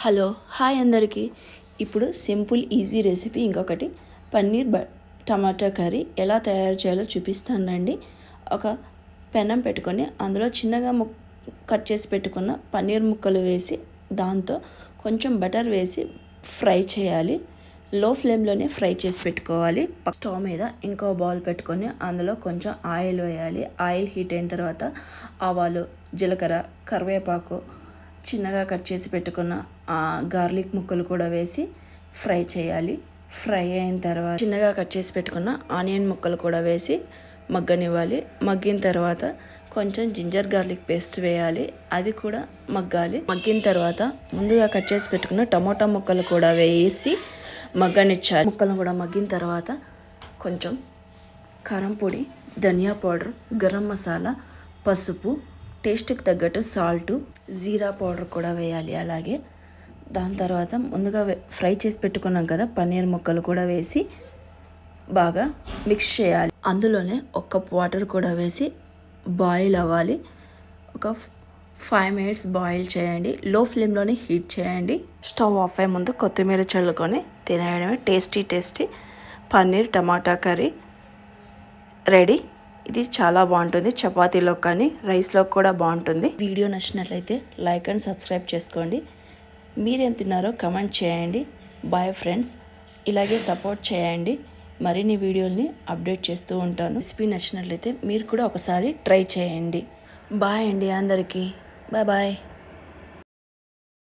Hello hi అందరికీ. ఇప్పుడు simple easy recipe ఇంకొకటి పన్నీర్ టమాటా కర్రీ ఎలా తయారు చేయాలో చూపిస్తానండి. ఒక పెనం పెట్టుకొని అందులో చిన్నగా కట్ చేసి పెట్టుకున్న పన్నీర్ ముక్కలు వేసి దాంతో కొంచెం బటర్ వేసి ఫ్రై చేయాలి. లో ఫ్లేమ్లోనే ఫ్రై చేసి పెట్టుకోవాలి. స్టవ్ మీద ఇంకో బౌల్ పెట్టుకొని అందులో కొంచెం ఆయిల్ వేయాలి. ఆయిల్ హీట్ అయిన తర్వాత ఆవాలు, జీలకర్ర, కరివేపాకు, చిన్నగా కట్ చేసి పెట్టుకున్న గార్లిక్ ముక్కలు కూడా వేసి ఫ్రై చేయాలి. ఫ్రై అయిన తర్వాత చిన్నగా కట్ చేసి పెట్టుకున్న ఆనియన్ ముక్కలు కూడా వేసి మగ్గనివ్వాలి. మగ్గిన తర్వాత కొంచెం జింజర్ గార్లిక్ పేస్ట్ వేయాలి, అది కూడా మగ్గాలి. మగ్గిన తర్వాత ముందుగా కట్ చేసి పెట్టుకున్న టమోటా ముక్కలు కూడా వేసి మగ్గనిచ్చాలి. ముక్కలను కూడా మగ్గిన తర్వాత కొంచెం కారం పొడి, ధనియా పౌడర్, గరం మసాలా, పసుపు, టేస్ట్కి తగ్గట్టు సాల్టు, జీరా పౌడర్ కూడా వేయాలి. అలాగే దాని తర్వాత ముందుగా ఫ్రై చేసి పెట్టుకున్నాం కదా పన్నీర్ ముక్కలు కూడా వేసి బాగా మిక్స్ చేయాలి. అందులోనే ఒక కప్ వాటర్ కూడా వేసి బాయిల్ అవ్వాలి. ఒక 5 minutes బాయిల్ చేయండి. లో ఫ్లేమ్లోనే హీట్ చేయండి. స్టవ్ ఆఫ్ అయ్యే ముందు కొత్తిమీర చల్లుకొని తినేయడమే. టేస్టీ పన్నీర్ టమాటా కర్రీ రెడీ. ఇది చాలా బాగుంటుంది. చపాతీలో కానీ రైస్లో కూడా బాగుంటుంది. వీడియో నచ్చినట్లయితే లైక్ అండ్ సబ్స్క్రైబ్ చేసుకోండి. మీరేం తిన్నారో కమెంట్ చేయండి. Bye friends. ఇలాగే సపోర్ట్ చేయండి. మరిన్ని వీడియోల్ని అప్డేట్ చేస్తూ ఉంటాను. రెసిపీ నచ్చినట్లయితే మీరు కూడా ఒకసారి ట్రై చేయండి. బాయ్ అండి అందరికీ. బాయ్.